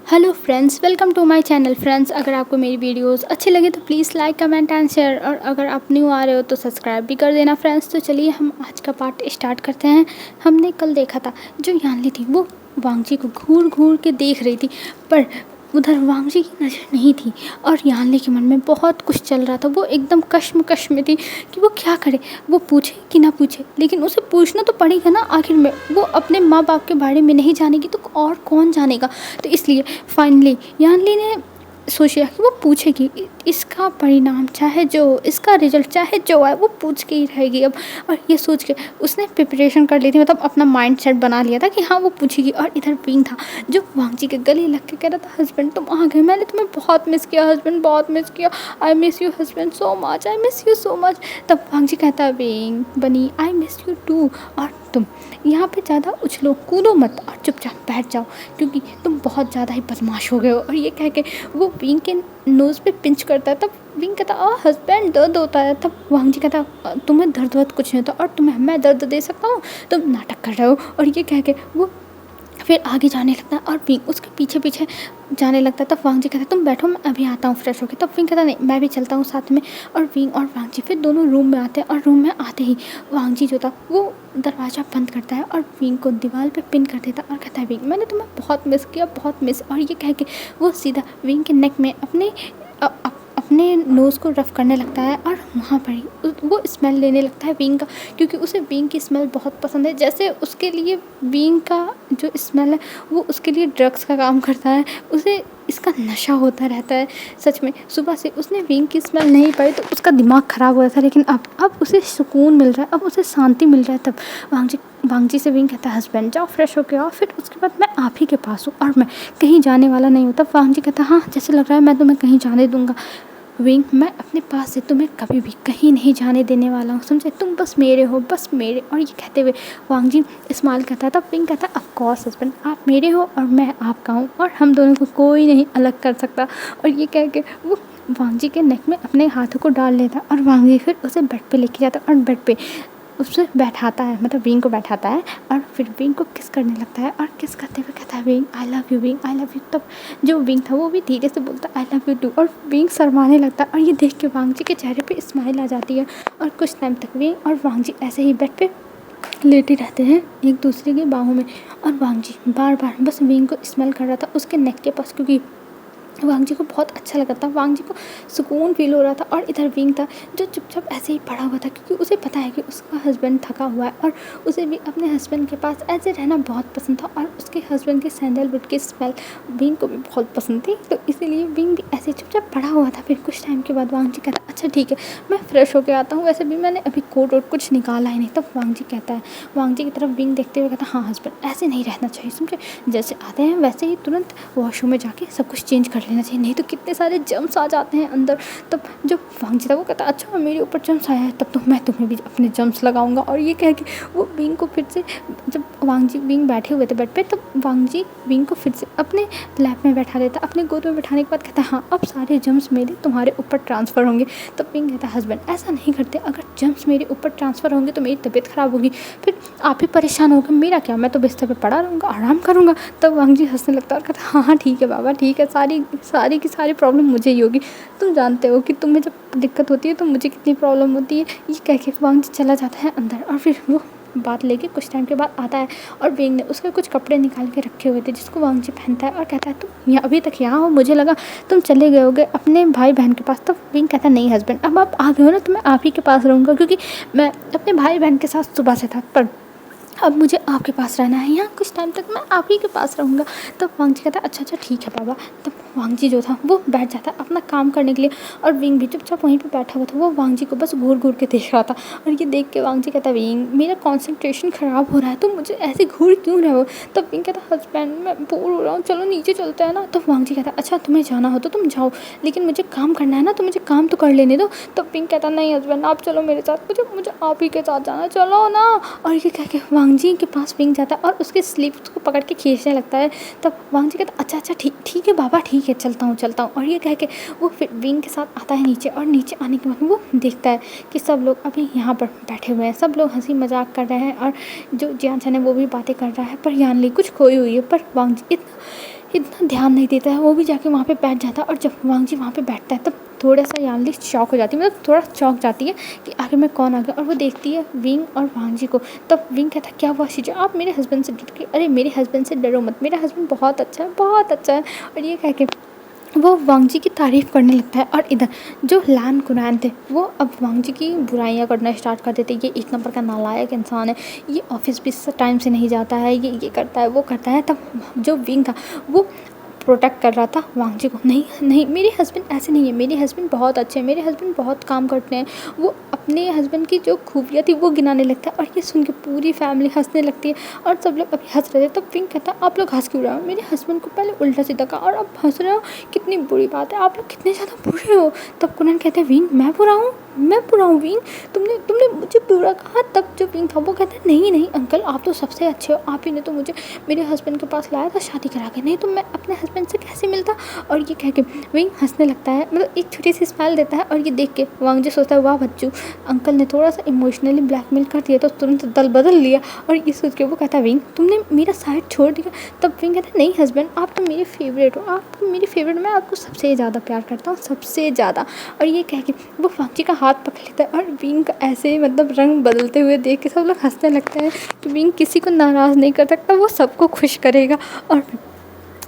Hello friends, welcome to my channel. Friends, अगर आपको मेरी वीडियोस अच्छी लगे तो please like comment and share, और अगर आप न्यू आ रहे हो तो सब्सक्राइब भी कर देना फ्रेंड्स। तो चलिए हम आज का पार्ट स्टार्ट करते हैं। हमने कल देखा था जो यानली थी वो वांगजी को घूर घूर के देख रही थी, पर उधर वांगजी की नज़र नहीं थी और यानली के मन में बहुत कुछ चल रहा था। वो एकदम कश्मकश में थी कि वो क्या करे, वो पूछे कि ना पूछे, लेकिन उसे पूछना तो पड़ेगा ना। आखिर में वो अपने माँ बाप के बारे में नहीं जानेगी तो और कौन जानेगा। तो इसलिए फाइनली यानली ने सोचा कि वो पूछेगी। इसका परिणाम चाहे जो, इसका रिजल्ट चाहे जो आए, वो पूछ के ही रहेगी अब। और ये सोच के उसने प्रिपरेशन कर ली थी, मतलब अपना माइंड सेट बना लिया था कि हाँ वो पूछेगी। और इधर पिंग था जो वांगजी के गले लग के कह रहा था, हस्बैंड तुम आ गए, मैंने तुम्हें बहुत मिस किया हस्बैंड, बहुत मिस किया। I miss you husband so much, I miss you so much. तब वांगजी कहता है, पिंग बनी आई मिस यू टू, और तुम यहाँ पे ज़्यादा उछलो कूदो मत और चुपचाप बैठ जाओ, क्योंकि तुम बहुत ज़्यादा ही बदमाश हो गए हो। और ये कह के वो विंग के नोज़ पे पिंच करता है। तब विंग कहता हस्बैंड दर्द होता है। तब वांगजी कहता तुम्हें दर्द वर्द कुछ नहीं होता और तुम्हें मैं दर्द दे सकता हूँ, तुम नाटक कर रहे हो। और ये कह के वो फिर आगे जाने लगता है और विंग उसके पीछे पीछे जाने लगता है। तब वांगजी कहता है तुम बैठो, मैं अभी आता हूँ फ्रेश होकर। तब विंग कहता नहीं, मैं भी चलता हूँ साथ में। और विंग और वांगजी फिर दोनों रूम में आते हैं, और रूम में आते ही वांगजी जो था वो दरवाज़ा बंद करता है और विंग को दीवार पे पिन कर देता और कहता है, विंग मैंने तुम्हें बहुत मिस किया, बहुत मिस। और ये कह के वो सीधा विंग के नेक में अपने नोज़ को रफ़ करने लगता है, और वहाँ पर ही वो स्मेल लेने लगता है विंग का, क्योंकि उसे विंग की स्मेल बहुत पसंद है। जैसे उसके लिए विंग का जो स्मेल है वो उसके लिए ड्रग्स का काम करता है, उसे इसका नशा होता रहता है। सच में सुबह से उसने विंग की स्मेल नहीं पाई तो उसका दिमाग ख़राब हो रहा था, लेकिन अब उसे सुकून मिल रहा है, अब उसे शांति मिल रहा है। तब वांगजी से विंग कहता है, हस्बैंड जाओ फ्रेश होके आओ, फिर उसके बाद मैं आप ही के पास हूँ और मैं कहीं जाने वाला नहीं हूँ। तब वांगजी कहता है, हाँ जैसे लग रहा है मैं तुम्हें कहीं जाने दूँगा विंग, मैं अपने पास से तुम्हें कभी भी कहीं नहीं जाने देने वाला हूँ, समझे, तुम बस मेरे हो, बस मेरे। और ये कहते हुए वांगजी स्माइल करता था। विंग कहता ऑफ कोर्स हस्बैंड, आप मेरे हो और मैं आपका हूँ, और हम दोनों को कोई नहीं अलग कर सकता। और ये कह के वो वांगजी के नेक में अपने हाथों को डाल लेता और वांगजी फिर उसे बेड पे लेके जाता और बेड पे उसे बैठाता है, मतलब विंग को बैठाता है, और फिर विंग को किस करने लगता है। और किस करते हुए कहता है, wing I love you, wing I love you. तब जो विंग था वो भी धीरे से बोलता आई लव यू टू, और विंग शर्माने लगता है। और ये देख के वांगजी के चेहरे पे स्माइल आ जाती है। और कुछ टाइम तक विंग और वांगजी ऐसे ही बेड पे लेटे रहते हैं एक दूसरे के बाहों में, और वांगजी बार बार बस विंग को स्मेल कर रहा था उसके नेक के पास, क्योंकि वांगजी को बहुत अच्छा लगा था, वांगजी को सुकून फील हो रहा था। और इधर विंग था जो चुपचाप ऐसे ही पड़ा हुआ था, क्योंकि उसे पता है कि उसका हस्बैंड थका हुआ है और उसे भी अपने हस्बैंड के पास ऐसे रहना बहुत पसंद था। और उसके हस्बैंड के सैंडलवुड की स्मेल विंग को भी बहुत पसंद थी, तो इसीलिए विंग भी ऐसे चुपचाप पड़ा हुआ था। फिर कुछ टाइम के बाद वांगजी कहता अच्छा ठीक है, मैं फ्रेश होकर आता हूँ, वैसे भी मैंने अभी कोट वोट कुछ निकाला ही नहीं। तब वांगजी कहता है, वांगजी की तरफ विंग देखते हुए कहता हाँ हस्बैंड, ऐसे नहीं रहना चाहिए, समझे, जैसे आते हैं वैसे ही तुरंत वॉशरूम में जाके सब कुछ चेंज कर लेना चाहिए, नहीं तो कितने सारे जम्स आ जाते हैं अंदर। तब जब वांगजी था वो कहता अच्छा मेरे ऊपर जम्स आया है, तब तो मैं तुम्हें भी अपने जम्स लगाऊंगा। और ये कह के वो विंग को फिर से, जब विंग बैठे हुए थे बेड पे, तब वांगजी विंग को फिर से अपने लैप में बैठा देता, अपने गोद में बैठाने के बाद कहता हाँ अब सारे जम्स मेरे तुम्हारे ऊपर ट्रांसफ़र होंगे। तब विंग कहता हस्बैंड ऐसा नहीं करते, अगर जम्स मेरे ऊपर ट्रांसफ़र होंगे तो मेरी तबीयत ख़राब होगी, फिर आप ही परेशान होगा, मेरा क्या, मैं तो बिस्तर पर पड़ा रहूँगा, आराम करूँगा। तब वांगजी हंसने लगता और कहता हाँ ठीक है बाबा ठीक है, सारी की सारी प्रॉब्लम मुझे ही होगी, तुम जानते हो कि तुम्हें जब दिक्कत होती है तो मुझे कितनी प्रॉब्लम होती है। ये कह के वांगजी चला जाता है अंदर, और फिर वो बात लेके कुछ टाइम के बाद आता है, और विंग ने उसके कुछ कपड़े निकाल के रखे हुए थे जिसको वांगजी पहनता है, और कहता है तुम यहाँ अभी तक यहाँ हो, मुझे लगा तुम चले गए होगे अपने भाई बहन के पास। तब विंग कहता नहीं हस्बैंड, अब आप आ गए हो ना तो मैं आप ही के पास रहूँगा, क्योंकि मैं अपने भाई बहन के साथ सुबह से था, पर अब मुझे आपके पास रहना है, यहाँ कुछ टाइम तक मैं आप ही के पास रहूँगा। तब वांगजी कहता अच्छा ठीक है बाबा। तब वांगजी जो था वो बैठ जाता है अपना काम करने के लिए, और विंग भी चुपचाप वहीं पे बैठा हुआ था, वो वांगजी को बस घूर घूर के देख रहा था। और ये देख के वांगजी कहता विंग मेरा कॉन्सेंट्रेशन ख़राब हो रहा है, तुम मुझे ऐसे घूर क्यों रहे हो। तब विंग कहता हस्बैंड मैं बोर हो रहा हूँ, चलो नीचे चलते हैं ना। तब वांगजी कहता अच्छा तुम्हें जाना हो तो तुम जाओ, लेकिन मुझे काम करना है ना, तो मुझे काम तो कर लेने दो। तब विंग कहता नहीं हस्बैंड आप चलो मेरे साथ, मुझे आप ही के साथ जाना, चलो ना। और ये कह के वांगजी के पास विंग जाता है और उसके स्लीव्स को पकड़ के खींचने लगता है। तब वांगजी कहता अच्छा ठीक है बाबा ठीक है, चलता हूँ। और ये कह के वो फिर विंग के साथ आता है नीचे, और नीचे आने के बाद वो देखता है कि सब लोग अभी यहाँ पर बैठे हुए हैं, सब लोग हंसी मजाक कर रहे हैं, और जो जियान है वो भी बातें कर रहा है, पर यानली कुछ खोई हुई है। पर वांगजी इतना ध्यान नहीं देता है, वो भी जाके वहाँ पे बैठ जाता है। और जब वांग जी वहाँ पे बैठता है तब थोड़ा सा यानली शॉक हो जाती है, मतलब थोड़ा चौंक जाती है कि आखिर में कौन आ गया। और वो देखती है विंग और वांग जी को। तब विंग कहता है क्या हुआ शीजा, आप मेरे हस्बैंड से डर गई? अरे मेरे हस्बैंड से डरो मत, मेरा हस्बैंड बहुत अच्छा है, बहुत अच्छा है। और ये कह के वो वांग जी की तारीफ़ करने लगता है। और इधर जो लान कुरैन थे वो अब वांग जी की बुराइयां करना स्टार्ट कर देते। ये एक नंबर का नालायक इंसान है, ये ऑफिस भी टाइम से नहीं जाता है, ये करता है वो करता है। तब जो विंग था वो प्रोटेक्ट कर रहा था वांग जी को, नहीं नहीं मेरे हस्बैंड ऐसे नहीं है, मेरे हस्बैंड बहुत अच्छे हैं, मेरे हस्बैंड बहुत काम करते हैं। वो अपने हस्बैंड की जो खूबियाँ थी वो गिनाने लगता है। और ये सुन के पूरी फैमिली हंसने लगती है और सब लोग अभी हंस रहे थे। तब विंग कहता है आप लोग हंस क्यों रहे हो, मेरे हस्बैंड को पहले उल्टा सीधा कहा और अब हंस रहे हो, कितनी बुरी बात है, आप लोग कितने ज़्यादा बुरे हो। तब कुरैन कहते हैं विंग मैं बुरा हूँ, मैं बुरा हूँ विंग, तुमने तुमने मुझे बुरा कहा। तब जो विंग था वो कहता है नहीं नहीं अंकल, आप तो सबसे अच्छे हो, आप ही ने तो मुझे मेरे हस्बैंड के पास लाया था शादी करा के, नहीं तो मैं अपने हस्बैंड से कैसे मिलता। और ये कह के विंग हंसने लगता है, मतलब एक छोटी सी स्माइल देता है। और ये देख के वांग जी सोचता है वाह बच्चू, अंकल ने थोड़ा सा इमोशनली ब्लैकमेल कर दिया तो तुरंत दल बदल लिया। और ये सोच के वो कहता है विंग तुमने मेरा साइड छोड़ दिया। तब विंग कहता है नहीं हस्बैंड, आप तो मेरे फेवरेट हो, आप तो मेरे फेवरेट, मैं आपको सबसे ज़्यादा प्यार करता हूँ, सबसे ज़्यादा। और ये कह के वो वांग जी का हाथ पकड़ लेता है। और विंग का ऐसे मतलब रंग बदलते हुए देख के सब लोग हंसने लगते हैं कि विंग किसी को नाराज़ नहीं कर सकता, वो सबको खुश करेगा। और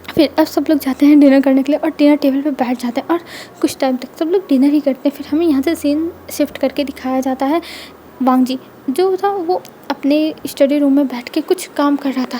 फिर अब सब लोग जाते हैं डिनर करने के लिए और डिनर टेबल पे बैठ जाते हैं। और कुछ टाइम तक सब लोग डिनर ही करते हैं। फिर हमें यहाँ से सीन शिफ्ट करके दिखाया जाता है वांग जी जो था वो अपने स्टडी रूम में बैठ के कुछ काम कर रहा था,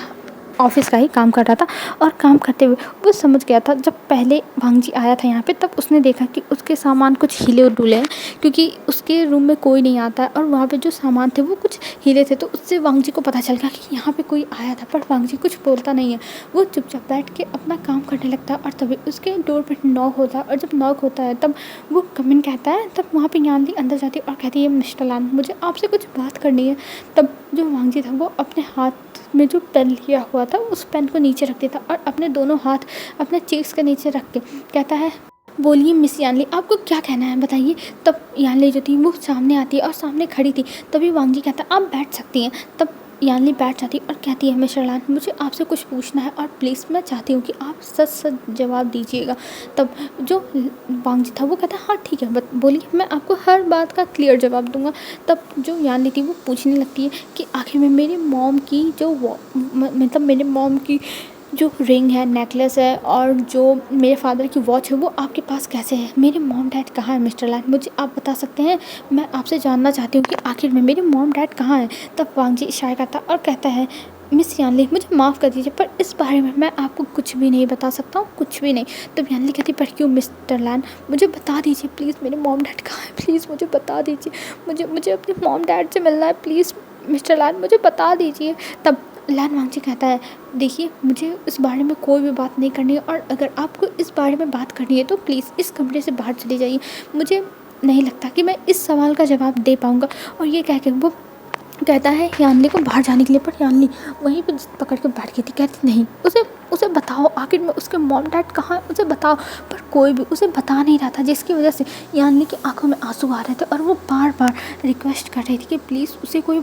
ऑफिस का ही काम कर रहा था। और काम करते हुए वो समझ गया था, जब पहले वांग जी आया था यहाँ पे तब उसने देखा कि उसके सामान कुछ हिले और डुले हैं, क्योंकि उसके रूम में कोई नहीं आता है और वहाँ पे जो सामान थे वो कुछ हिले थे। तो उससे वांग जी को पता चल गया कि यहाँ पे कोई आया था, पर वांग जी कुछ बोलता नहीं है, वो चुपचाप बैठ के अपना काम करने लगता है। और तभी उसके डोर पर नॉक होता है और जब नॉक होता है तब वो कमिन कहता है। तब वहाँ पर यानली अंदर जाती है और कहती है मिस्टर लान मुझे आपसे कुछ बात करनी है। तब जो वांग जी था वो अपने हाथ में जो पेन लिया हुआ था उस पेन को नीचे रख देता और अपने दोनों हाथ अपने चीक्स के नीचे रख के कहता है बोलिए मिस यानली आपको क्या कहना है बताइए। तब यानली जो थी वो सामने आती है और सामने खड़ी थी। तभी वांग जी कहता है आप बैठ सकती हैं। तब यानली बैठ जाती और कहती है मिस्टर लान मुझे आपसे कुछ पूछना है और प्लीज़ मैं चाहती हूँ कि आप सच सच जवाब दीजिएगा। तब जो वांग जी था वो कहता है हाँ ठीक है बोलिए, मैं आपको हर बात का क्लियर जवाब दूंगा। तब जो यानली थी वो पूछने लगती है कि आखिर में मेरे मॉम की जो मतलब मेरे मॉम की जो रिंग है, नेकलेस है और जो मेरे फादर की वॉच है वो आपके पास कैसे है, मेरे मॉम डैड कहाँ है मिस्टर लान, मुझे आप बता सकते हैं। मैं आपसे जानना चाहती हूँ कि आखिर में मेरे मॉम डैड कहाँ हैं। तब वांग जी इशारा करता और कहता है मिस यानली मुझे माफ़ कर दीजिए पर इस बारे में मैं आपको कुछ भी नहीं बता सकता हूँ, कुछ भी नहीं। तब यानली कहती पर क्यों मिस्टर लान, मुझे बता दीजिए प्लीज़ मेरे मॉम डैड कहाँ है, प्लीज़ मुझे बता दीजिए, मुझे अपने मॉम डैड से मिलना है, प्लीज़ मिस्टर लान मुझे बता दीजिए। तब लान वांग जी कहता है देखिए मुझे इस बारे में कोई भी बात नहीं करनी है और अगर आपको इस बारे में बात करनी है तो प्लीज़ इस कमरे से बाहर चली जाइए, मुझे नहीं लगता कि मैं इस सवाल का जवाब दे पाऊँगा। और ये कह के वो कहता है यानली को बाहर जाने के लिए, पर यानली वहीं पे पकड़ के बैठ गई थी, कहती नहीं उसे बताओ आखिर में उसके मॉम डैड कहाँ है, उसे बताओ। पर कोई भी उसे बता नहीं रहा था, जिसकी वजह से यानली की आंखों में आंसू आ रहे थे और वो बार बार रिक्वेस्ट कर रही थी कि प्लीज़ उसे कोई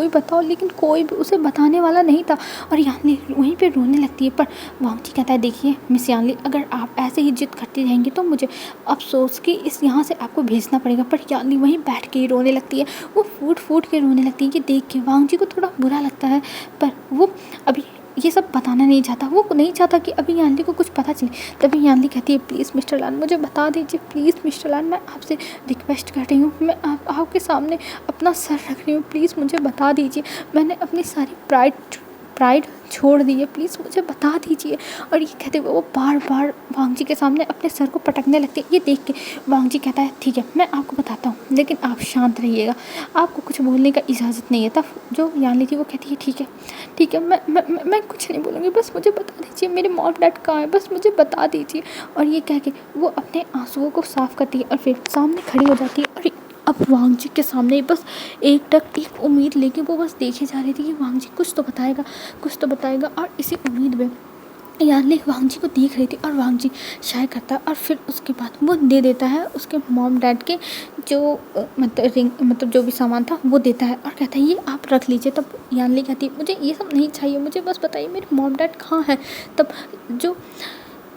बताओ, लेकिन कोई भी उसे बताने वाला नहीं था। और यानली वहीं पर रोने लगती है। पर वांग जी कहता है देखिए मिस यानली अगर आप ऐसे ही जिद करती रहेंगी तो मुझे अफसोस कि इस यहाँ से आपको भेजना पड़ेगा। पर यानली वहीं बैठ के ही रोने लगती है, वो फूट के रोने लगती है। ये देख के वांग जी को थोड़ा बुरा लगता है, पर वो अभी ये सब बताना नहीं चाहता, वो नहीं चाहता कि अभी यानली को कुछ पता चले। तभी यानली कहती है प्लीज़ मिस्टर लान मुझे बता दीजिए, प्लीज़ मिस्टर लान मैं आपसे रिक्वेस्ट कर रही हूँ, मैं आपके सामने अपना सर रख रही हूँ, प्लीज़ मुझे बता दीजिए, मैंने अपनी सारी प्राइड छोड़ दी है, प्लीज़ मुझे बता दीजिए। और ये कहते हुए वो बार बार वांग जी के सामने अपने सर को पटकने लगती है। ये देख के वांग जी कहता है ठीक है मैं आपको बताता हूँ लेकिन आप शांत रहिएगा, आपको कुछ बोलने का इजाज़त नहीं है। तब जो यानली थी वो कहती है ठीक है मैं कुछ नहीं बोलूँगी, बस मुझे बता दीजिए मेरे मॉम डैड कहाँ है, बस मुझे बता दीजिए। और ये कह के वो अपने आंसुओं को साफ़ करती है और फिर सामने खड़ी हो जाती है। और अब वांग जी के सामने बस एक उम्मीद लेके वो बस देखे जा रही थी कि वांग जी कुछ तो बताएगा। और इसी उम्मीद में यानली वांगजी को देख रही थी और वांगजी शाय करता है और फिर उसके बाद वो दे देता है उसके मॉम डैड के जो मतलब रिंग मतलब जो भी सामान था वो देता है और कहता है ये आप रख लीजिए। तब यानली कहती है मुझे ये सब नहीं चाहिए, मुझे बस बताइए मेरे मॉम डैड कहाँ हैं। तब जो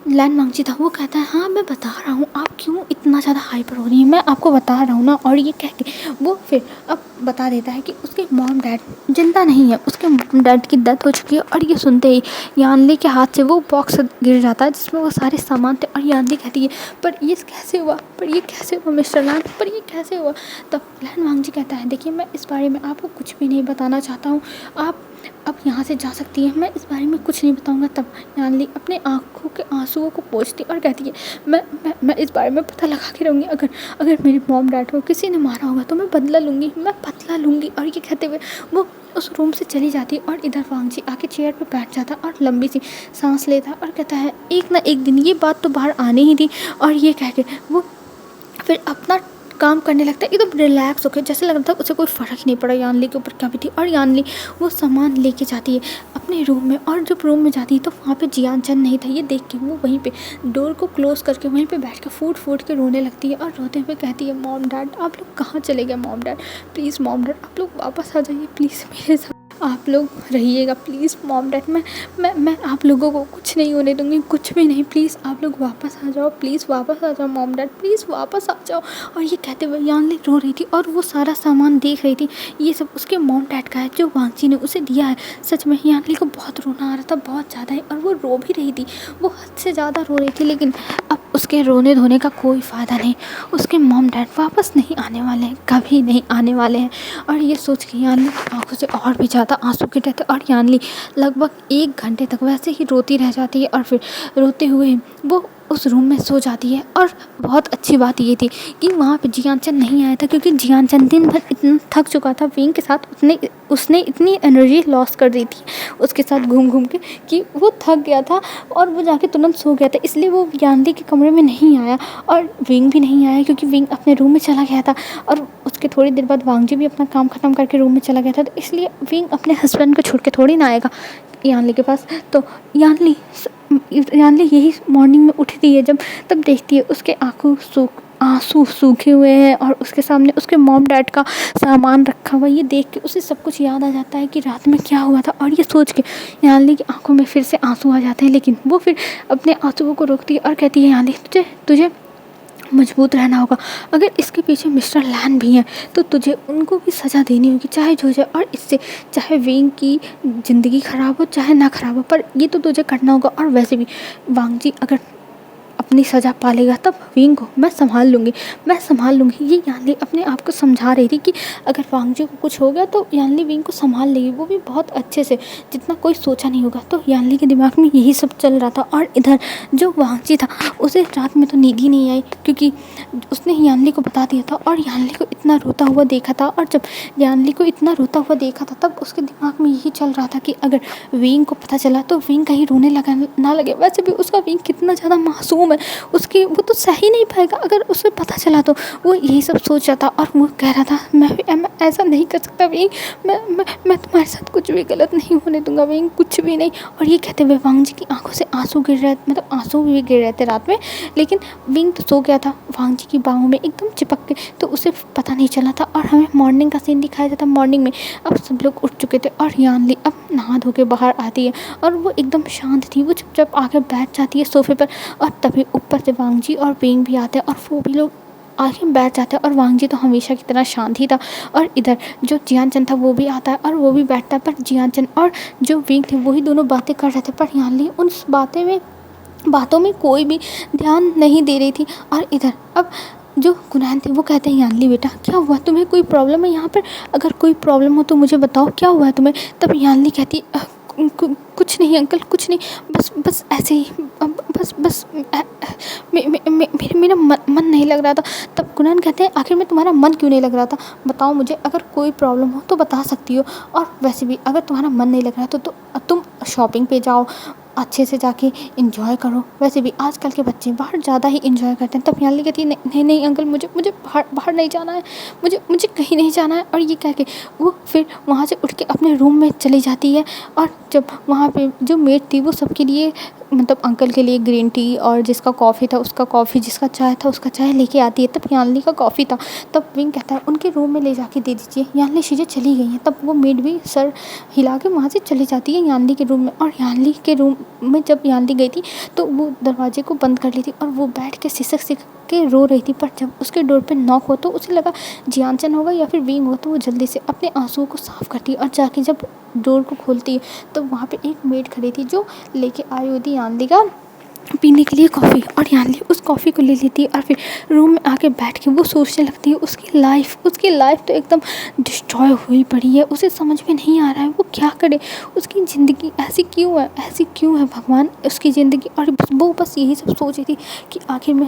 लैन वांगजी था वो कहता है हाँ मैं बता रहा हूँ, आप क्यों इतना ज़्यादा हाइपर हो रही हैं, मैं आपको बता रहा हूँ ना। और ये कह के वो फिर अब बता देता है कि उसके मॉम डैड जिंदा नहीं है, उसके मॉम डैड की डेथ हो चुकी है। और ये सुनते ही यानली के हाथ से वो बॉक्स गिर जाता है जिसमें वो सारे सामान थे। और यानली कहती है पर ये कैसे हुआ, पर ये कैसे हुआ मिस्टर लैन, पर ये कैसे हुआ। तब लैन वांगजी कहता है देखिए मैं इस बारे में आपको कुछ भी नहीं बताना चाहता हूँ, आप अब यहाँ से जा सकती है, मैं इस बारे में कुछ नहीं बताऊंगा। तब यानली अपने आंखों के आंसुओं को पोंछती और कहती है मैं इस बारे में पता लगा के रहूँगी, अगर मेरे मॉम डैड को किसी ने मारा होगा तो मैं बदला लूँगी, मैं बदला लूँगी। और ये कहते हुए वो उस रूम से चली जाती है और इधर वांगजी आके चेयर पर बैठ जाता और लंबी सी सांस लेता और कहता है एक ना एक दिन ये बात तो बाहर आनी ही थी। और ये कह के वो फिर अपना काम करने लगता है एकदम रिलैक्स होकर, जैसे लग रहा था उसे कोई फ़र्क ही नहीं पड़ा यानली के ऊपर क्या भी थी। और यानली वो सामान लेके जाती है अपने रूम में और जब रूम में जाती है तो वहाँ पे जियान चंद नहीं था। ये देख के वो वहीं पे डोर को क्लोज़ करके वहीं पे बैठ के फूट के रोने लगती है और रोते हुए कहती है मॉम डैड आप लोग कहाँ चले गए, mom dad please, mom dad आप लोग वापस आ जाइए प्लीज़, मेरे साथ आप लोग रहिएगा प्लीज़ मॉम डैड, मैं आप लोगों को कुछ नहीं होने दूँगी, कुछ भी नहीं, प्लीज़ आप लोग वापस आ जाओ, प्लीज़ वापस आ जाओ मॉम डैड, प्लीज़ वापस आ जाओ। और ये कहते हुए यानली रो रही थी और वो सारा सामान देख रही थी, ये सब उसके मॉम डैड का है जो वांगजी ने उसे दिया है। सच में यानली को बहुत रोना आ रहा था, बहुत ज़्यादा ही, और वो रो भी रही थी, वो हद से ज़्यादा रो रही थी। लेकिन अब उसके रोने धोने का कोई फ़ायदा नहीं, उसके मॉम डैड वापस नहीं आने वाले हैं, कभी नहीं आने वाले हैं। और ये सोच के यानली आंखों से और भी ज़्यादा आंसू गिरते थे और यानली लगभग 1 घंटे तक वैसे ही रोती रह जाती है और फिर रोते हुए वो उस रूम में सो जाती है। और बहुत अच्छी बात ये थी कि वहाँ पे जियान चंद नहीं आया था, क्योंकि जियान चंद दिन भर इतना थक चुका था विंग के साथ, उसने इतनी एनर्जी लॉस कर दी थी उसके साथ घूम घूम के कि वो थक गया था और वो जाके तुरंत सो गया था। इसलिए वो यानली के कमरे में नहीं आया और विंग भी नहीं आया, क्योंकि विंग अपने रूम में चला गया था। और उसके थोड़ी देर बाद वांगजी भी अपना काम ख़त्म करके रूम में चला गया था, तो इसलिए विंग अपने हस्बैंड को छोड़ के थोड़ी ना आएगा यानली के पास। तो यानली यही मॉर्निंग में उठती है जब, तब देखती है उसके आंसू सूखे हुए हैं और उसके सामने उसके मॉम डैड का सामान रखा हुआ। ये देख के उसे सब कुछ याद आ जाता है कि रात में क्या हुआ था। और ये सोच के यानली की आंखों में फिर से आंसू आ जाते हैं, लेकिन वो फिर अपने आंसुओं को रोकती है और कहती है यानली तुझे मजबूत रहना होगा, अगर इसके पीछे मिस्टर लैन भी हैं तो तुझे उनको भी सज़ा देनी होगी, चाहे जो जाए। और इससे चाहे विंग की ज़िंदगी ख़राब हो चाहे ना ख़राब हो, पर ये तो तुझे करना होगा। और वैसे भी वांगजी अगर अपनी सज़ा पालेगा तब विंग को मैं संभाल लूँगी। ये यानली अपने आप को समझा रही थी कि अगर वांगजी को कुछ हो गया तो यानली विंग को संभाल लेगी, वो भी बहुत अच्छे से, जितना कोई सोचा नहीं होगा। तो यानली के दिमाग में यही सब चल रहा था। और इधर जो वांगजी था उसे रात में तो नींद ही नहीं आई, क्योंकि उसने यानली को बता दिया था और यानली को इतना रोता हुआ देखा था। और जब यानली को इतना रोता हुआ देखा था तब उसके दिमाग में यही चल रहा था कि अगर विंग को पता चला तो विंग कहीं रोने ना लगे। वैसे भी उसका विंग कितना ज़्यादा मासूम है, उसकी वो तो सह ही नहीं पाएगा अगर उसे पता चला। तो वो यही सब सोच रहा था और वो कह रहा था मैं ऐसा नहीं कर सकता विंग, मैं तुम्हारे साथ कुछ भी गलत नहीं होने दूंगा विंग, कुछ भी नहीं। और ये कहते हुए वांगजी की आंखों से आंसू गिर रहे, मतलब आंसू भी गिर रहे थे रात में, लेकिन विंग तो सो गया था वांगजी की बाहों में एकदम चिपक के, तो उसे पता नहीं चला था। और हमें मॉर्निंग का सीन दिखाया जाता। मॉर्निंग में अब सब लोग उठ चुके थे और यानली अब नहा धो के बाहर आती है और वो एकदम शांत थी। वो चुपचाप आके बैठ जाती है सोफे पर और तभी ऊपर से वांगजी और विंग भी आते हैं और वो भी लोग आके बैठ जाते हैं। और वांगजी तो हमेशा की तरह शांत ही था। और इधर जो जियान चंद था वो भी आता है और वो भी बैठता है, पर जियान चंद और जो विंग थे वही दोनों बातें कर रहे थे, पर यानली उन बातों में कोई भी ध्यान नहीं दे रही थी। और इधर अब जो कुनैन थे वो कहते हैं यानली बेटा क्या हुआ, तुम्हें कोई प्रॉब्लम है यहाँ पर, अगर कोई प्रॉब्लम हो तो मुझे बताओ क्या हुआ है तुम्हें। तब यानली कहती कुछ नहीं अंकल, कुछ नहीं, बस ऐसे ही, बस मेरा मन नहीं लग रहा था। तब कुनैन कहते हैं आखिर में तुम्हारा मन क्यों नहीं लग रहा था, बताओ मुझे, अगर कोई प्रॉब्लम हो तो बता सकती हो, और वैसे भी अगर तुम्हारा मन नहीं लग रहा तो तुम शॉपिंग पे जाओ, अच्छे से जाके एंजॉय करो। वैसे भी आजकल के बच्चे बाहर ज़्यादा ही एंजॉय करते हैं। तब यान्ली कहती है नहीं नहीं नहीं अंकल, मुझे मुझे बाहर बाहर नहीं जाना है, मुझे मुझे कहीं नहीं जाना है। और ये कह के वो फिर वहाँ से उठ के अपने रूम में चली जाती है। और जब वहाँ पे जो मेड थी वो सबके लिए, मतलब अंकल के लिए ग्रीन टी, और जिसका कॉफ़ी था उसका कॉफ़ी, जिसका चाय था उसका चाय लेके आती है। तब यान्ली का कॉफ़ी था। तब विंग कहता है उनके रूम में ले जाके दे दीजिए, यान्ली चीज़ें चली गई हैं। तब वो मेड भी सर हिला के वहाँ से चली जाती है यान्ली के रूम में। और यान्ली के रूम में जब यान्ली गई थी तो वो दरवाजे को बंद कर ली थी और वो बैठ के सिसक के रो रही थी। पर जब उसके डोर पे नॉक हो तो उसे लगा जियानचन होगा या फिर विंग हो, तो वो जल्दी से अपने आंसुओं को साफ़ करती है और जाके जब डोर को खोलती है तो वहाँ पे एक मेड खड़ी थी जो लेके आई हुई थी यान्ली का पीने के लिए कॉफ़ी। और यान्ली उस कॉफ़ी को ले लेती है और फिर रूम में आके बैठ के वो सोचने लगती है उसकी लाइफ तो एकदम डिस्ट्रॉय हुई पड़ी है। उसे समझ में नहीं आ रहा है वो क्या करे, उसकी ज़िंदगी ऐसी क्यों है भगवान उसकी ज़िंदगी। और वो बस यही सब सोच रही थी कि आखिर में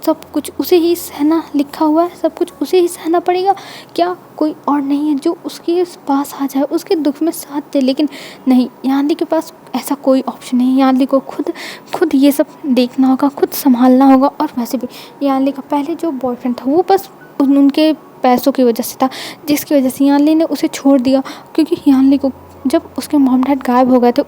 सब कुछ उसे ही सहना लिखा हुआ है, सब कुछ उसे ही सहना पड़ेगा, क्या कोई और नहीं है जो उसके पास आ जाए, उसके दुख में साथ दे। लेकिन नहीं, यान्ली के पास ऐसा कोई ऑप्शन नहीं है। यान्ली को खुद ये सब देखना होगा, खुद संभालना होगा। और वैसे भी यान्ली का पहले जो बॉयफ्रेंड था वो बस उनके पैसों की वजह से था, जिसकी वजह से यान्ली ने उसे छोड़ दिया। क्योंकि यान्ली को जब उसके मॉम डैड गायब हो गए थे,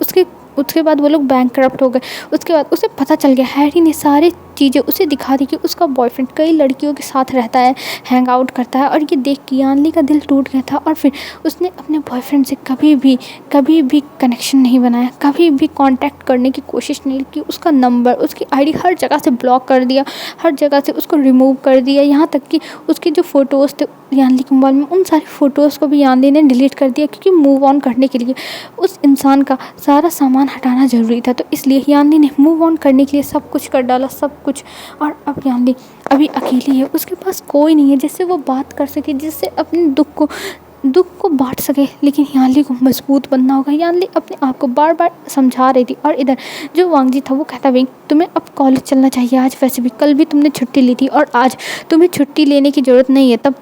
उसके बाद वो लोग बैंकरप्ट हो गए। उसके बाद उसे पता चल गया, हैरी ने सारी चीज़ें उसे दिखा दी कि उसका बॉयफ्रेंड कई लड़कियों के साथ रहता है, हैंग आउट करता है। और ये देख के यान्ली का दिल टूट गया था। और फिर उसने अपने बॉयफ्रेंड से कभी भी कनेक्शन नहीं बनाया, कभी भी कांटेक्ट करने की कोशिश नहीं की। उसका नंबर, उसकी आईडी हर जगह से ब्लॉक कर दिया, हर जगह से उसको रिमूव कर दिया। यहाँ तक कि उसके जो फ़ोटोज़ थे यान्ली के मोबाइल में, उन सारी फ़ोटोज़ को भी यान्ली ने डिलीट कर दिया। क्योंकि मूव ऑन करने के लिए उस इंसान का सारा सामान हटाना ज़रूरी था। तो इसलिए यान्ली ने मूव ऑन करने के लिए सब कुछ कर डाला, सब कुछ। और अब यान्ली अभी अकेली है, उसके पास कोई नहीं है जिससे वो बात कर सके, जिससे अपने दुख को बांट सके। लेकिन यान्ली को मजबूत बनना होगा। यान्ली अपने आप को बार बार समझा रही थी। और इधर जो वांगजी था वो कहता विंग तुम्हें अब कॉलेज चलना चाहिए आज, वैसे भी कल भी तुमने छुट्टी ली थी और आज तुम्हें छुट्टी लेने की ज़रूरत नहीं है। तब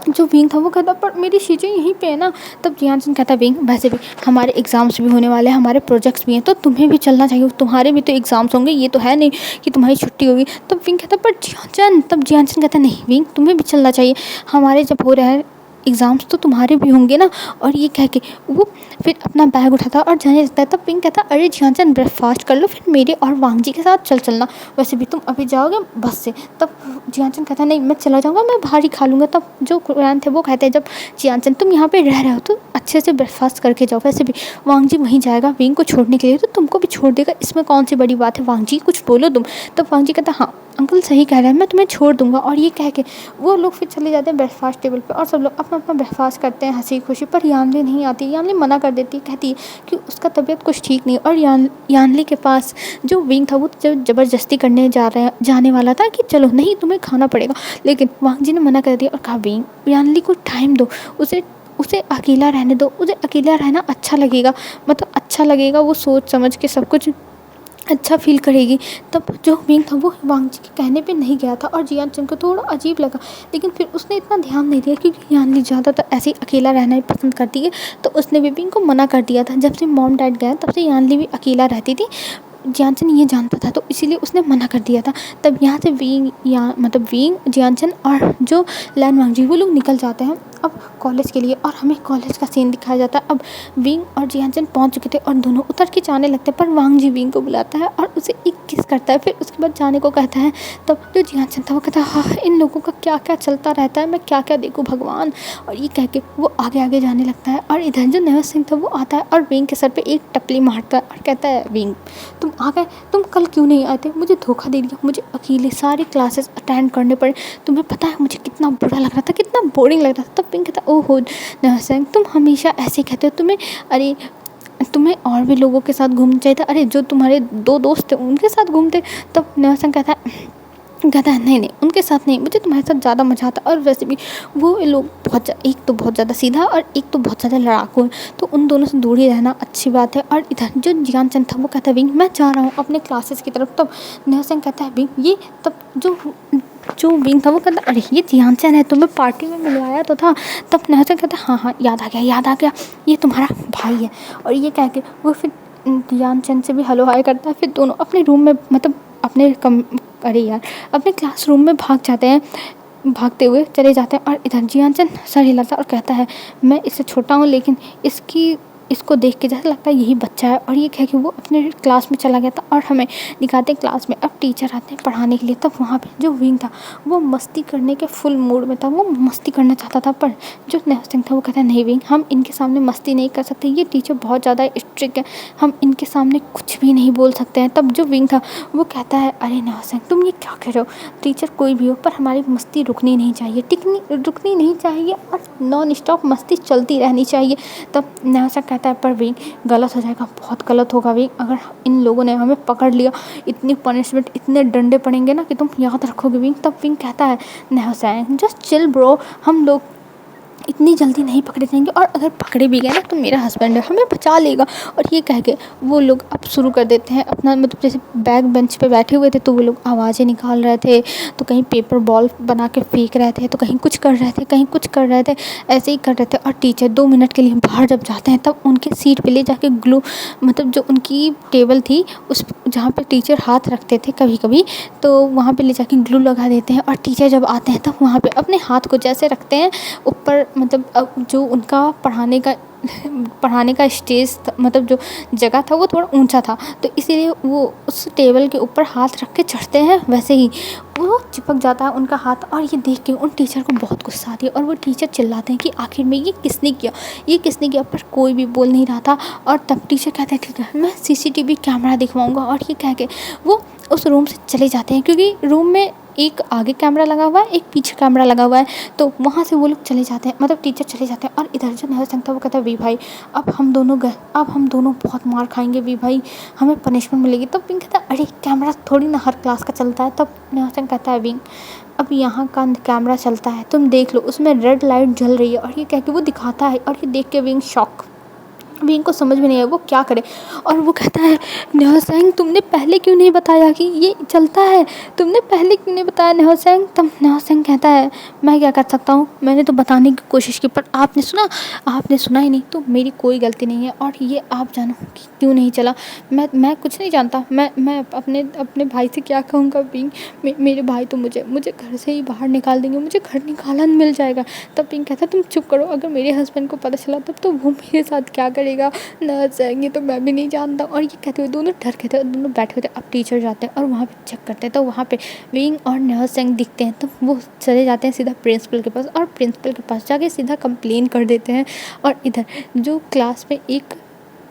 जो विंग था वो कहता पर मेरी चीज़ें यहीं पे है ना। तब जियानचन कहता विंग वैसे भी हमारे एग्ज़ाम्स भी होने वाले हैं, हमारे प्रोजेक्ट्स भी हैं, तो तुम्हें भी चलना चाहिए, तुम्हारे भी तो एग्ज़ाम्स होंगे, ये तो है नहीं कि तुम्हारी छुट्टी होगी। तब विंग कहता पर जियानचन, तब जियानचन कहता नहीं विंग तुम्हें भी चलना चाहिए, हमारे जब हो रहे हैं एग्ज़ाम्स तो तुम्हारे भी होंगे ना। और ये कह के वो फिर अपना बैग उठाता और जाने लगता है। तब पिंक कहता अरे जियानचन ब्रेकफास्ट कर लो, फिर मेरे और वांगजी के साथ चलना, वैसे भी तुम अभी जाओगे बस से। तब जियानचन कहता नहीं मैं चला जाऊँगा, मैं बाहर ही खा लूँगा। तब जो कुरान थे वो कहते हैं जब जियानचन तुम यहाँ पे रह रहे हो तो अच्छे से ब्रेकफास्ट करके जाओ, वैसे भी वांगजी वहीं जाएगा विंग को छोड़ने के लिए, तो तुमको भी छोड़ देगा, इसमें कौन सी बड़ी बात है, वांगजी कुछ बोलो तुम। तब वांगजी कहता हाँ अंकल सही कह रहे हैं, मैं तुम्हें छोड़ दूंगा। और ये कह के वो लोग फिर चले जाते हैं ब्रेकफास्ट टेबल पे और सब लोग अपना अपना ब्रेकफास्ट करते हैं हंसी खुशी। पर यान्ली नहीं आती, यान्ली मना कर देती, कहती है कि उसका तबीयत कुछ ठीक नहीं। और यान्ली के पास जो विंग था वो ज़बरदस्ती करने जाने वाला था कि चलो नहीं तुम्हें खाना पड़ेगा, लेकिन वांगजी ने मना कर दिया और कहा विंग यान्ली को टाइम दो, उसे अकेला रहने दो, उसे अकेला रहना अच्छा लगेगा, मतलब अच्छा लगेगा, वो सोच समझ के सब कुछ अच्छा फील करेगी। तब जो विंग था वो वांगजी के कहने पे नहीं गया था और जियानचन को थोड़ा अजीब लगा, लेकिन फिर उसने इतना ध्यान नहीं दिया क्योंकि यान्ली ज़्यादातर ऐसे ही अकेला रहना ही पसंद करती है। तो उसने भी विंग को मना कर दिया था। जब से मॉम डैड गए तब से यान्ली भी अकेला रहती थी, जियानचन ये जानता था, तो इसीलिए उसने मना कर दिया था। तब यहाँ से विंग जियानचन और जो लैन वांगजी वो लोग निकल जाते हैं अब कॉलेज के लिए। और हमें कॉलेज का सीन दिखाया जाता है। अब विंग और जियानचन पहुँच चुके थे और दोनों उतर के जाने लगते हैं, पर वांगजी विंग को बुलाता है और उसे एक किस करता है, फिर उसके बाद जाने को कहता है। तब जो जियानचन था वो कहता है हाँ इन लोगों का क्या क्या चलता रहता है, मैं क्या क्या देखूँ भगवान। और ये कह के वो आगे आगे जाने लगता है। और इधर जो नया सिंह था वो आता है और विंग के सर पर एक टपली मारता है और कहता है विंग तुम आ गए, तुम कल क्यों नहीं आते, मुझे धोखा दे दिया, मुझे अकेले सारे क्लासेस अटेंड करने पड़े, तुम्हें पता है मुझे कितना बुरा लग रहा था, कितना बोरिंग लग रहा था। तब पिंक कहता ओहो नहसिंग तुम हमेशा ऐसे कहते हो, तुम्हें और भी लोगों के साथ घूमना चाहिए था, अरे जो तुम्हारे 2 दोस्त थे उनके साथ घूमते। तब नहसिंग कहता है नहीं उनके साथ नहीं, मुझे तुम्हारे साथ ज़्यादा मज़ा आता। और वैसे भी वो लोग एक तो बहुत ज़्यादा सीधा और एक तो बहुत ज़्यादा लड़ाकू है, तो उन दोनों से दूर ही रहना अच्छी बात है। और इधर जो जियानचन था वो कहता है विंग मैं जा रहा हूँ अपने क्लासेस की तरफ। तब नहसिंग कहता है विंग ये, तब जो विंग था वो कहता अरे ये जियानचन है, तुम्हें पार्टी में मिलवाया तो था। तब नहसिंग कहता हाँ याद आ गया, ये तुम्हारा भाई है। और ये कह के वो फिर यानचन से भी हेलो हाय करता है। फिर दोनों अपने रूम में मतलब अपने अपने क्लासरूम में भाग जाते हैं, भागते हुए चले जाते हैं। और इधर जियानचन सर हिलाता और कहता है मैं इससे छोटा हूँ, लेकिन इसको देख के जैसा लगता है यही बच्चा है। और ये कह के वो अपने क्लास में चला गया था। और हमें दिखाते हैं क्लास में अब टीचर आते हैं पढ़ाने के लिए। तब वहाँ पे जो विंग था वो मस्ती करने के फुल मूड में था, वो मस्ती करना चाहता था। पर जो नेहसिंग था वो कहता है नहीं विंग, हम इनके सामने मस्ती नहीं कर सकते, ये टीचर बहुत ज़्यादा स्ट्रिक्ट है, हम इनके सामने कुछ भी नहीं बोल सकते हैं। तब जो विंग था वो कहता है अरे नेहसिंग तुम ये क्या कह रहे हो, टीचर कोई भी हो पर हमारी मस्ती रुकनी नहीं चाहिए, रुकनी नहीं चाहिए और नॉन स्टॉप मस्ती चलती रहनी चाहिए। तब नेहसिंग कहता है पर विंग गलत हो जाएगा, बहुत गलत होगा विंग, अगर इन लोगों ने हमें पकड़ लिया इतनी पनिशमेंट इतने डंडे पड़ेंगे ना कि तुम याद रखोगे विंग। तब विंग कहता है नेहसिंग जस्ट चिल ब्रो, हम लोग इतनी जल्दी नहीं पकड़े जाएंगे, और अगर पकड़े भी गए ना तो मेरा हस्बैंड है हमें बचा लेगा। और ये कह के वो लोग अब शुरू कर देते हैं अपना, मतलब जैसे बैक बेंच पे बैठे हुए थे तो वो लोग आवाज़ें निकाल रहे थे, तो कहीं पेपर बॉल बना के फेंक रहे थे, तो कहीं कुछ कर रहे थे, कहीं कुछ कर रहे थे, ऐसे ही कर रहे थे। और टीचर 2 मिनट के लिए बाहर जब जाते हैं तब उनके सीट पे ले जाके ग्लू, मतलब जो उनकी टेबल थी उस जहाँ पे टीचर हाथ रखते थे कभी कभी, तो वहाँ पे ले जाके ग्लू लगा देते हैं। और टीचर जब आते हैं तब वहाँ पे अपने हाथ को जैसे रखते हैं ऊपर, मतलब अब जो उनका पढ़ाने का स्टेज मतलब जो जगह था वो थोड़ा ऊंचा था, तो इसीलिए वो उस टेबल के ऊपर हाथ रख के चढ़ते हैं, वैसे ही वो चिपक जाता है उनका हाथ। और ये देख के उन टीचर को बहुत गुस्सा आती है और वो टीचर चिल्लाते हैं कि आखिर में ये किसने किया, पर कोई भी बोल नहीं रहा था। और तब टीचर कहते हैं ठीक है मैं CCTV कैमरा दिखवाऊंगा। और ये कह के वो उस रूम से चले जाते हैं, क्योंकि रूम में एक आगे कैमरा लगा हुआ है, एक पीछे कैमरा लगा हुआ है, तो वहाँ से वो लोग चले जाते हैं, मतलब टीचर चले जाते हैं। और इधर जो नेहसिंग था वो कहता है वी भाई अब हम दोनों बहुत मार खाएंगे वी भाई, हमें पनिशमेंट मिलेगी। तब विंग कहता है अरे कैमरा थोड़ी ना हर क्लास का चलता है। तब नेहसिंग कहता है विंग अब यहाँ का कैमरा चलता है, तुम देख लो उसमें रेड लाइट जल रही है। और ये कह के वो दिखाता है, और ये देख के विंग शॉक, विंग को समझ में नहीं आया वो क्या करे। और वो कहता है नेहसिंग तुमने पहले क्यों नहीं बताया कि ये चलता है, तुमने पहले क्यों नहीं बताया नेहसिंग। तब नेहसिंग कहता है मैं क्या कर सकता हूँ, मैंने तो बताने की कोशिश की पर आपने सुना ही नहीं, तो मेरी कोई गलती नहीं है। और ये आप जानो कि क्यों नहीं चला, मैं कुछ नहीं जानता, मैं अपने भाई से क्या कहूँगा विंग, मेरे भाई तो मुझे घर से ही बाहर निकाल देंगे, मुझे घर निकालन मिल जाएगा। तब विंग कहता तुम चुप करो, अगर मेरे हस्बैंड को पता चला तब तो वो मेरे साथ क्या करेगा, ना जाएंगे तो मैं भी नहीं जानता। और ये कहते हुए दोनों डर गए थे, दोनों बैठे हुए थे। अब टीचर जाते हैं और वहाँ पे चेक करते हैं, तो वहाँ पे विंग और नेहसिंग दिखते हैं, तो वो चले जाते हैं सीधा प्रिंसिपल के पास, और प्रिंसिपल के पास जाके सीधा कंप्लेन कर देते हैं। और इधर जो क्लास में एक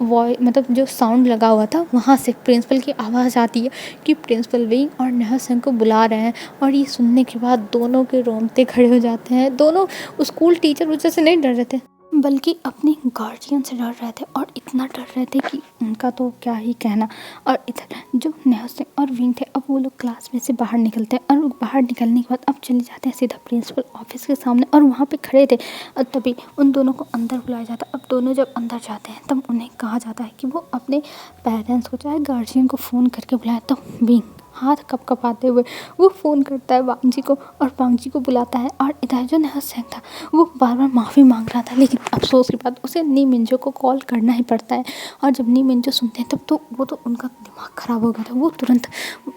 मतलब जो साउंड लगा हुआ था वहाँ से प्रिंसिपल की आवाज़ आती है कि प्रिंसिपल विंग और नेहसिंग को बुला रहे हैं। और ये सुनने के बाद दोनों के रोंगटे खड़े हो जाते हैं। दोनों स्कूल टीचर वजह से नहीं डर रहे थे, बल्कि अपने गार्जियन से डर रहे थे, और इतना डर रहे थे कि उनका तो क्या ही कहना। और इधर जो नेहसिंग और विंग थे अब वो लोग क्लास में से बाहर निकलते हैं, और बाहर निकलने के बाद अब चले जाते हैं सीधा प्रिंसिपल ऑफिस के सामने, और वहाँ पे खड़े थे। और तभी उन दोनों को अंदर बुलाया जाता है। अब दोनों जब अंदर जाते हैं तब उन्हें कहा जाता है कि वो अपने पेरेंट्स को चाहे गार्जियन को फ़ोन करके बुलाए। तो विंग हाथ कपकपाते हुए वो फ़ोन करता है वांग जी को, और वांग जी को बुलाता है। और इधर जो नेहसिंग था वो बार बार माफ़ी मांग रहा था, लेकिन अफसोस के बाद उसे नी मिंजो को कॉल करना ही पड़ता है। और जब नी मिंजो सुनते हैं तब तो वो तो उनका दिमाग ख़राब हो गया था, वो तुरंत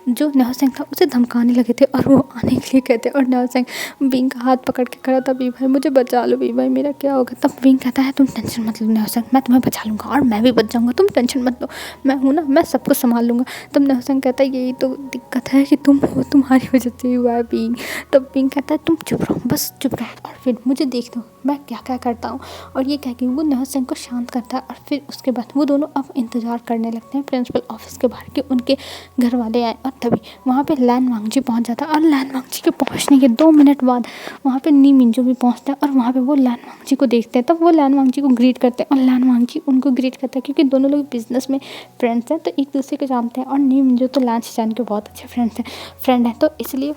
जो नेहसिंग था उसे धमकाने लगे थे, और वो आने के लिए कहते। और नेहसिंग विंग का हाथ पकड़ के खड़ा था, वी भाई मुझे बचा लो, वी भाई मेरा क्या होगा। तब विंग कहता है तुम टेंशन मत लो नेहसिंग, मैं तुम्हें बचा लूँगा और मैं भी बच जाऊँगा, तुम टेंशन मत लो, मैं हूँ ना, मैं सब कुछ संभाल लूँगा। तब नेहसिंग कहता है यही तो दिक्कत है कि तुम हो, तुम्हारी वजह से हुआ है विंग। तब विंग कहता है तुम चुप रहो, बस चुप रहो, और फिर मुझे देख दो मैं क्या क्या करता हूँ। और ये कह के वो नेहसिंग को शांत करता है। और फिर उसके बाद वो दोनों अब इंतज़ार करने लगते हैं प्रिंसिपल ऑफिस के बाहर कि उनके घर वाले आए। और तभी वहाँ पे लैन वांगजी पहुँच जाता है, और लैन वांगजी के पहुँचने के 2 मिनट बाद वहाँ पे नी मिंजो भी पहुँचता है, और वहाँ पे वो लैन वांगजी को देखते हैं। तब वो लैन वांगजी को ग्रीट करते हैं, और लैन वांगजी उनको ग्रीट करता है, क्योंकि दोनों लोग बिजनेस में फ्रेंड्स हैं तो एक दूसरे को जानते हैं। और नी मिंजो तो लैन शिचान के बहुत अच्छे फ्रेंड हैं, तो इसलिए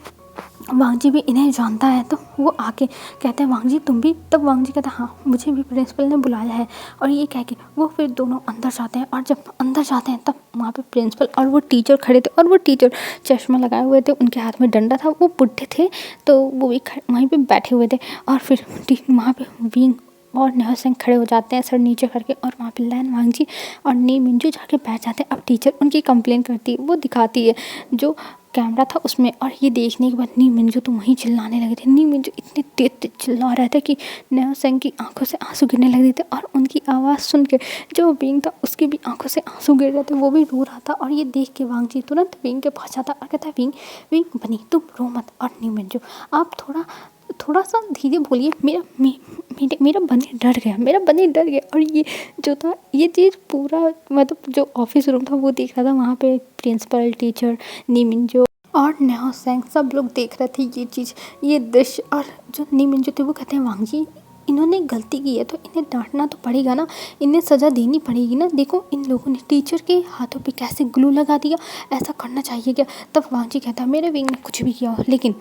वांग जी भी इन्हें जानता है। तो वो आके कहते हैं वांग जी तुम भी। तब वांग जी कहता है हाँ मुझे भी प्रिंसिपल ने बुलाया है। और ये कह के वो फिर दोनों अंदर जाते हैं, और जब अंदर जाते हैं तब वहाँ पे प्रिंसिपल और वो टीचर खड़े थे, और वो टीचर चश्मा लगाए हुए थे, उनके हाथ में डंडा था, वो बुढ़े थे तो वो भी वहीं पे बैठे हुए थे। और फिर वहाँ पे विंग और नेहा सिंह खड़े हो जाते हैं सर नीचे करके, और वहाँ पे लैन वांगजी और नी मिंजू जाके बैठ जाते हैं। अब टीचर उनकी कंप्लेन करती है, वो दिखाती है जो कैमरा था उसमें, और ये देखने के बाद नी मिंजू तो वहीं चिल्लाने लगे थे। नी मिंजू इतने तेज तेज चिल्ला रहे थे कि नेहा सिंह की आंखों से आंसू गिरने लगे थे, और उनकी आवाज़ सुन के जो विंग था उसकी भी आंखों से आंसू गिर रहे थे, वो भी रो रहा था। और ये देख के वांगजी तुरंत विंग के पास जाता और कहता है विंग विंग बनी तुम रो मत, और नी मिंजू आप थोड़ा सा धीरे बोलिए, मेरा बनी डर गया, मेरा बनी डर गया। और ये जो था ये चीज़ पूरा मतलब जो ऑफिस रूम था वो देख रहा था, वहाँ पे प्रिंसिपल टीचर नी मिंजू और नेहा सिंह सब लोग देख रहे थे ये चीज़, ये दृश्य। और जो नी मिंजू थे वो कहते हैं वांगजी इन्होंने गलती की है तो इन्हें डांटना तो पड़ेगा ना, इन्हें सज़ा देनी पड़ेगी ना, देखो इन लोगों ने टीचर के हाथों पे कैसे ग्लू लगा दिया, ऐसा करना चाहिए क्या। तब वांगजी कहता है मेरे विंग ने कुछ भी किया हो, लेकिन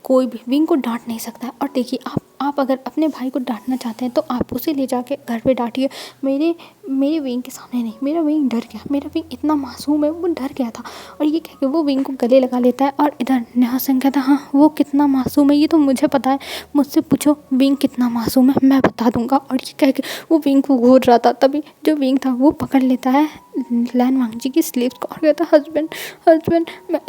कोई भी विंग को डांट नहीं सकता है। और देखिए आप अगर अपने भाई को डांटना चाहते हैं तो आप उसे ले जाके घर पे डांटिए, मेरे विंग के सामने नहीं। मेरा विंग डर गया, मेरा विंग इतना मासूम है, वो डर गया था। और ये कह के वो विंग को गले लगा लेता है। और इधर नेहा सिंह कहता है हाँ वो कितना मासूम है ये तो मुझे पता है, मुझसे पूछो विंग कितना मासूम है, मैं बता दूंगा। और ये कह के वो विंग को घूर रहा था, तभी जो विंग था वो पकड़ लेता है लैन वांगजी की स्लीव्स को और कहता है हस्बैंड मैं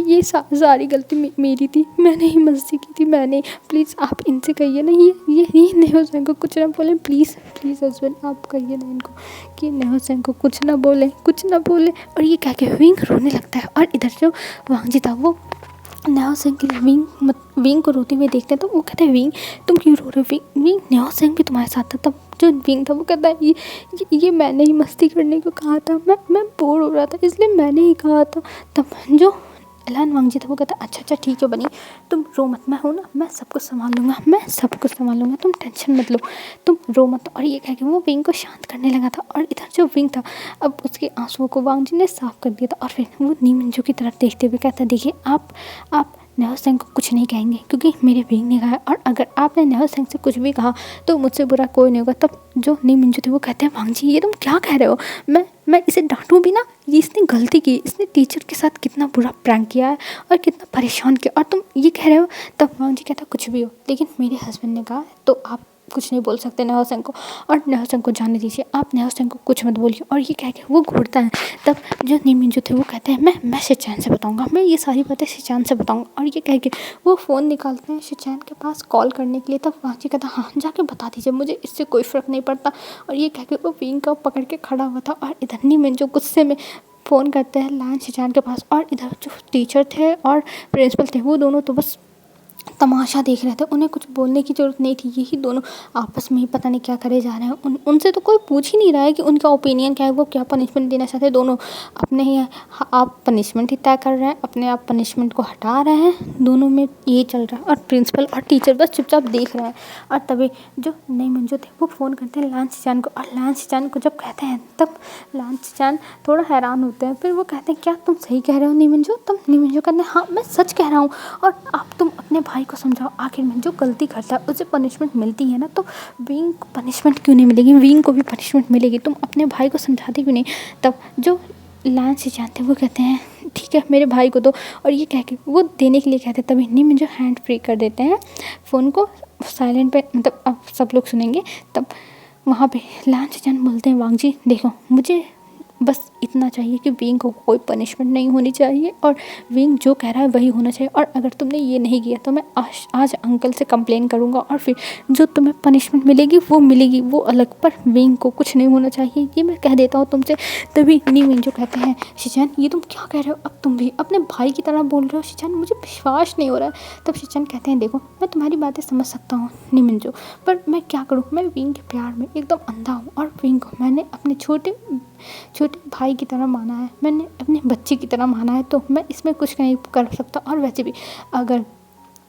ये सारी गलती मेरी थी, मैंने ही मस्ती की थी, मैंने, प्लीज़ आप इनसे कहिए ना ये नेहा सिंह को कुछ ना बोले, प्लीज़ हस्बैंड आप कहिए ना इनको कि नेहा सिंह को कुछ ना बोले। और ये कह के विंग रोने लगता है। और इधर जो वांगजी था वो नेहा सिंह की विंग को रोते हुए देखते हैं, तो वो कहते हैं विंग तुम क्यों रो रहे हो, विंग नेहा सिंह भी तुम्हारे साथ था। तब जो विंग था वो कहता है ये मैंने ही मस्ती करने को कहा था, मैं बोर हो रहा था इसलिए मैंने ही कहा था। तब जो लैन वांगजी था वो कहता अच्छा ठीक है बनी तुम रो मत, मैं हूँ ना, मैं सब कुछ संभाल लूँगा, तुम टेंशन मत लो, तुम रो मत। और ये कह के वो विंग को शांत करने लगा था। और इधर जो विंग था अब उसके आंसुओं को वांगजी ने साफ कर दिया था। और फिर वो नी मिंजू की तरफ देखते हुए कहता देखिए आप नेहा सिंह को कुछ नहीं कहेंगे क्योंकि मेरे विंग ने कहा है, और अगर आपने नेहा सिंह से कुछ भी कहा तो मुझसे बुरा कोई नहीं होगा। तब जो नी मिंजू थे वो कहते हैं वांगजी ये तुम क्या कह रहे हो, मैं इसे डांटूं भी ना, ये इसने गलती की, इसने टीचर के साथ कितना बुरा प्रैंक किया है और कितना परेशान किया, और तुम ये कह रहे हो। तब वांगजी कहता कुछ भी हो लेकिन मेरे हस्बैंड ने कहा है तो आप कुछ नहीं बोल सकते नेहा सिंह को, और नेहा सिंह को जाने दीजिए, आप नेहा सिंह को कुछ मत बोलिए। और ये कह के वो घूरता है। तब जो नी मिंजू थे वो कहते हैं मैं शिचैन से बताऊंगा, मैं ये सारी बातें शिचैन से बताऊंगा। और ये कह के वो फ़ोन निकालते हैं शिचैन के पास कॉल करने के लिए। तब वांगजी कहता हाँ जाके बता दीजिए, मुझे इससे कोई फ़र्क नहीं पड़ता। और ये कह के वो विंग को पकड़ के खड़ा हुआ था। और इधर नी मिंजू गुस्से में फ़ोन करते हैं लैन शिचैन के पास, और इधर जो टीचर थे और प्रिंसिपल थे वो दोनों तो बस तमाशा देख रहे थे, उन्हें कुछ बोलने की ज़रूरत नहीं थी। यही दोनों आपस में ही पता नहीं क्या करे जा रहे हैं। उनसे तो कोई पूछ ही नहीं रहा है कि उनका ओपिनियन क्या है, वो क्या पनिशमेंट देना चाहते हैं। दोनों अपने ही आप पनिशमेंट ही तय कर रहे हैं, अपने आप पनिशमेंट को हटा रहे हैं, दोनों में ये चल रहा है। और प्रिंसिपल और टीचर बस चुपचाप देख रहे हैं। और तभी जो नी मिंजू थे वो फ़ोन करते हैं लैन शिचैन को, और लैन शिचैन को जब कहते हैं तब लैन शिचैन थोड़ा हैरान होते हैं। फिर वो कहते हैं क्या तुम सही कह रहे हो नी मिंजू। तब नी मिंजू कहते हैं हाँ मैं सच कह रहा हूँ, और आप तुम अपने भाई को समझाओ, आखिर में जो गलती करता है उसे पनिशमेंट मिलती है ना, तो विंग को पनिशमेंट क्यों नहीं मिलेगी, विंग को भी पनिशमेंट मिलेगी, तुम अपने भाई को समझाते क्यों नहीं। तब जो लैन शिचैन थे वो कहते हैं ठीक है मेरे भाई को दो, और ये कह के वो देने के लिए कहते हैं। तभी नी मिंजू हैंड फ्री कर देते हैं, फ़ोन को साइलेंट पे, मतलब अब सब लोग सुनेंगे। तब वहाँ पे लैन शिचैन बोलते हैं वांगजी देखो मुझे बस इतना चाहिए कि विंग को कोई पनिशमेंट नहीं होनी चाहिए, और विंग जो कह रहा है वही होना चाहिए। और अगर तुमने ये नहीं किया तो मैं आज अंकल से कंप्लेन करूँगा, और फिर जो तुम्हें पनिशमेंट मिलेगी वो मिलेगी, वो अलग, पर विंग को कुछ नहीं होना चाहिए, ये मैं कह देता हूँ तुमसे। तभी नी मिंजू कहते हैं शिचैन ये तुम क्या कह रहे हो, अब तुम भी अपने भाई की तरह बोल रहे हो शिचैन, मुझे विश्वास नहीं हो रहा है। तब शिचैन कहते हैं देखो मैं तुम्हारी बातें समझ सकता हूँ नी मिंजू, पर मैं क्या करूँ, मैं विंग के प्यार में एकदम अंधा हूँ, और विंग को मैंने अपने छोटे भाई की तरह माना है, मैंने अपने बच्चे की तरह माना है, तो मैं इसमें कुछ नहीं कर सकता। और वैसे भी अगर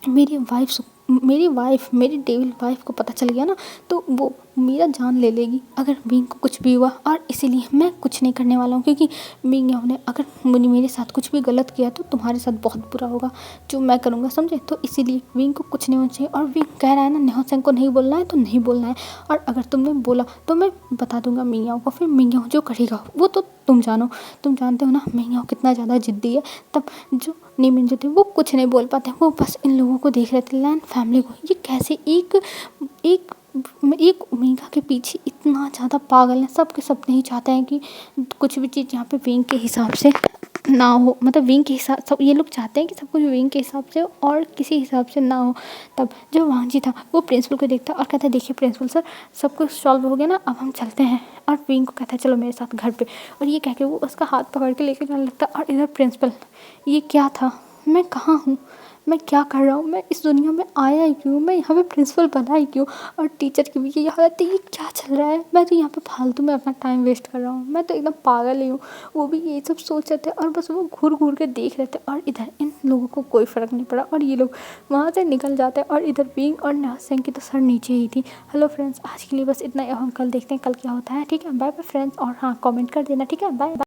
मेरी वाइफ मेरी डेविल वाइफ को पता चल गया ना तो वो मेरा जान ले लेगी अगर विंग को कुछ भी हुआ। और इसीलिए मैं कुछ नहीं करने वाला हूँ, क्योंकि विंग ने अगर मेरे साथ कुछ भी गलत किया तो तुम्हारे साथ बहुत बुरा होगा जो मैं करूँगा, समझे। तो इसीलिए विंग को कुछ नहीं होना चाहिए। और विंग कह रहा है ना नेहा सिंह को नहीं बोलना है तो नहीं बोलना है, और अगर तुमने बोला तो मैं बता दूंगा मियाँ को, फिर मियाँ जो करेगा वो तो तुम जानते हो ना मियाँ कितना ज़्यादा जिद्दी है। तब जो नी मिंजू थे वो कुछ नहीं बोल पाते, वो बस इन लोगों को देख रहे थे, लैन फैमिली को, ये कैसे एक एक मेघा के पीछे इतना ज़्यादा पागल है, सब के सब नहीं चाहते हैं कि कुछ भी चीज़ यहाँ पे विंग के हिसाब से ना हो, मतलब विंग के हिसाब सब ये लोग चाहते हैं कि सब कुछ विंग के हिसाब से हो और किसी हिसाब से ना हो। तब जब वांजी था वो प्रिंसिपल को देखता और कहता है देखिए प्रिंसिपल सर, सब कुछ सॉल्व हो गया ना, अब हम चलते हैं। और विंग को कहता है चलो मेरे साथ घर पे, और ये कह के वो उसका हाथ पकड़ के लेके जाने लगता। और इधर प्रिंसिपल, ये क्या था, मैं कहाँ हूँ, मैं क्या कर रहा हूँ, मैं इस दुनिया में आया ही क्यों, मैं यहाँ पे प्रिंसिपल बना ही क्यों। और टीचर की भी यही हालत है, ये क्या चल रहा है, मैं तो यहाँ पे फालतू में अपना टाइम वेस्ट कर रहा हूँ, मैं तो एकदम पागल ही हूँ। वो भी यही सब सोच रहे थे और बस वो घूर घूर के देख रहे थे। और इधर इन लोगों को कोई फ़र्क नहीं पड़ा और ये लोग वहाँ से निकल जाते हैं। और इधर विंग और नाज सिंह की तो सर नीचे ही थी। हेलो फ्रेंड्स, आज के लिए बस इतना ही, अब हम कल देखते हैं कल क्या होता है। ठीक है, बाय बाय फ्रेंड्स। और हाँ, कमेंट कर देना। ठीक है, बाय।